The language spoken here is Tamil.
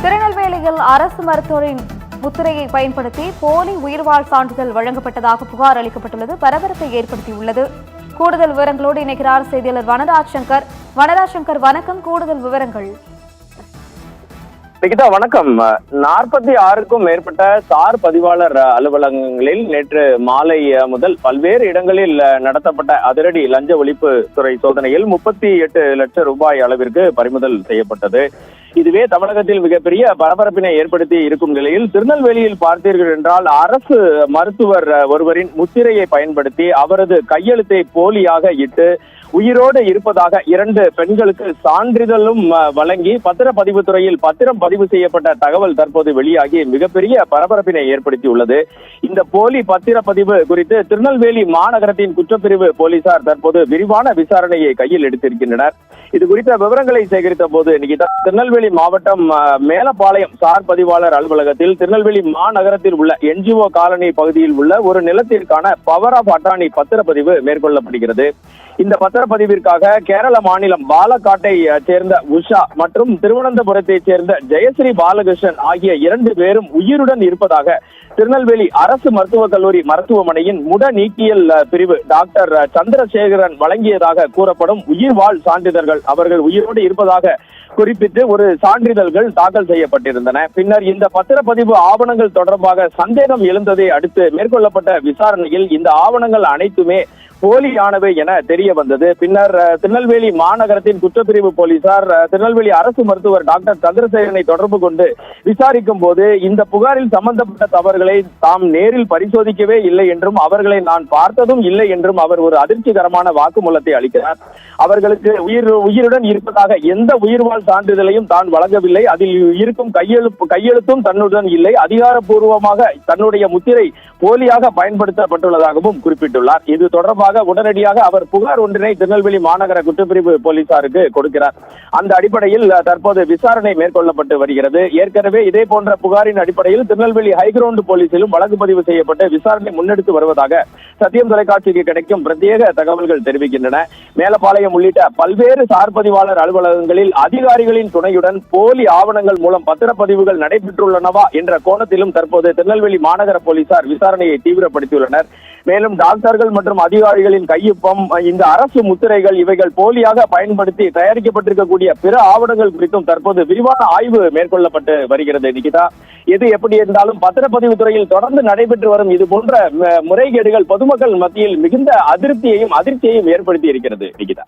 திருநெல்வேலியில் அரசு மருத்துவரின் முத்திரையை பயன்படுத்தி போலி உயிர்வாழ் சான்றிதழ் வழங்கப்பட்டதாக புகார் அளிக்கப்பட்டுள்ளது. பரபரப்பை ஏற்படுத்தியுள்ளது. கூடுதல் விவரங்களோடு இணைக்கிறார் செய்தியாளர் வனராஜ் சங்கர். வனராஜ் சங்கர், வணக்கம். கூடுதல் விவரங்கள். வணக்கம். 46க்கும் மேற்பட்ட சார் பதிவாளர் அலுவலகங்களில் நேற்று மாலை முதல் பல்வேறு இடங்களில் நடத்தப்பட்ட அதிரடி லஞ்ச ஒழிப்பு துறை சோதனையில் 38 லட்சம் ரூபாய் அளவிற்கு பறிமுதல் செய்யப்பட்டது. இதுவே தமிழகத்தில் மிகப்பெரிய பரபரப்பினை ஏற்படுத்தி இருக்கும் நிலையில் திருநெல்வேலியில் பார்த்தீர்கள் என்றால் அரசு மருத்துவர் ஒருவரின் முத்திரையை பயன்படுத்தி அவரது கையெழுத்தை போலியாக இட்டு உயிரோடு இருப்பதாக 2 பெண்களுக்கு சான்றிதழும் வழங்கி பத்திரப்பதிவு துறையில் பத்திரம் பதிவு செய்யப்பட்ட தகவல் தற்போது வெளியாகி மிகப்பெரிய பரபரப்பினை ஏற்படுத்தியுள்ளது. இந்த போலி பத்திரப்பதிவு குறித்து திருநெல்வேலி மாநகரத்தின் குற்றப்பிரிவு போலீசார் தற்போது விரிவான விசாரணையை கையில் எடுத்திருக்கின்றனர். இது குறித்த விவரங்களை சேகரித்த போது திருநெல்வேலி மாவட்டம் மேலப்பாளையம் சார் பதிவாளர் அலுவலகத்தில் திருநெல்வேலி மாநகரத்தில் உள்ள NGO காலனி பகுதியில் உள்ள ஒரு நிலத்திற்கான பவர் ஆஃப் அட்டார்னி பத்திரப்பதிவு மேற்கொள்ளப்படுகிறது. இந்த பத்திரப்பதிவிற்காக கேரள மாநிலம் பாலக்காட்டை சேர்ந்த உஷா மற்றும் திருவனந்தபுரத்தை சேர்ந்த ஜெயஸ்ரீ பாலகிருஷ்ணன் ஆகிய 2 பேரும் உயிருடன் இருப்பதாக திருநெல்வேலி அரசு மருத்துவக் கல்லூரி மருத்துவமனையின் முட நீக்கியல் பிரிவு டாக்டர் சந்திரசேகரன் வழங்கியதாக கூறப்படும் உயிர்வாழ் சான்றிதழ்கள் அவர்கள் உயிரோடு இருப்பதாக குறிப்பிட்டு ஒரு சான்றிதழ்கள் தாக்கல் செய்யப்பட்டிருந்தன. பின்னர் இந்த பத்திரப்பதிவு ஆவணங்கள் தொடர்பாக சந்தேகம் எழுந்ததை அடுத்து மேற்கொள்ளப்பட்ட விசாரணையில் இந்த ஆவணங்கள் அனைத்துமே போலியானவை என தெரிய வந்தது. பின்னர் திருநெல்வேலி மாநகரத்தின் குற்றப்பிரிவு போலீசார் திருநெல்வேலி அரசு மருத்துவர் டாக்டர் சந்திரசேகரனை தொடர்பு கொண்டு விசாரிக்கும் போது இந்த புகாரில் சம்பந்தப்பட்ட தவறுகளை தாம் நேரில் பரிசோதிக்கவே இல்லை என்றும் அவர்களை நான் பார்த்ததும் இல்லை என்றும் அவர் ஒரு அதிர்ச்சிகரமான வாக்குமூலத்தை அளிக்கிறார். அவர்களுக்கு உயிருடன் இருப்பதாக எந்த உயிர்வாழ் சான்றிதழையும் தான் வழங்கவில்லை. அதில் இருக்கும் கையெழுத்தும் தன்னுடன் இல்லை. அதிகாரப்பூர்வமாக தன்னுடைய முத்திரை போலியாக பயன்படுத்தப்பட்டுள்ளதாகவும் குறிப்பிட்டுள்ளார். இது தொடர்பாக உடனடியாக அவர் புகார் ஒன்றினை திருநெல்வேலி மாநகர குற்றப்பிரிவு போலீசாருக்கு கொடுக்கிறார். அந்த அடிப்படையில் தற்போது விசாரணை மேற்கொள்ளப்பட்டு வருகிறது. ஏற்கனவே இதே போன்ற புகாரின் அடிப்படையில் திருநெல்வேலி ஹைகிரவுண்ட் போலீசிலும் வழக்கு பதிவு செய்யப்பட்டு விசாரணை முன்னெடுத்து வருவதாக சத்தியம் தொலைக்காட்சிக்கு கிடைக்கும் பிரத்யேக தகவல்கள் தெரிவிக்கின்றன. மேலப்பாளையம் உள்ளிட்ட பல்வேறு சார் பதிவாளர் அலுவலகங்களில் அதிகாரிகளின் துணையுடன் போலி ஆவணங்கள் மூலம் பத்திரப்பதிவுகள் நடைபெற்றுள்ளனவா என்ற கோணத்திலும் தற்போது திருநெல்வேலி மாநகர போலீசார் விசாரணையை தீவிரப்படுத்தியுள்ளனர். மேலும் டாக்டர்கள் மற்றும் அதிகாரிகளின் கையொப்பம், இந்த அரசு முத்திரைகள் இவைகள் போலியாக பயன்படுத்தி தயாரிக்கப்பட்டிருக்கக்கூடிய பிற ஆவணங்கள் குறித்தும் தற்போது விரிவான ஆய்வு மேற்கொள்ளப்பட்டு வருகிறது. நிகிதா, எது எப்படி இருந்தாலும் பத்திரப்பதிவு துறையில் தொடர்ந்து நடைபெற்று வரும் இது போன்ற முறைகேடுகள் பொதுமக்கள் மத்தியில் மிகுந்த அதிருப்தியையும் அதிர்ச்சியையும் ஏற்படுத்தி இருக்கிறது. நிகிதா.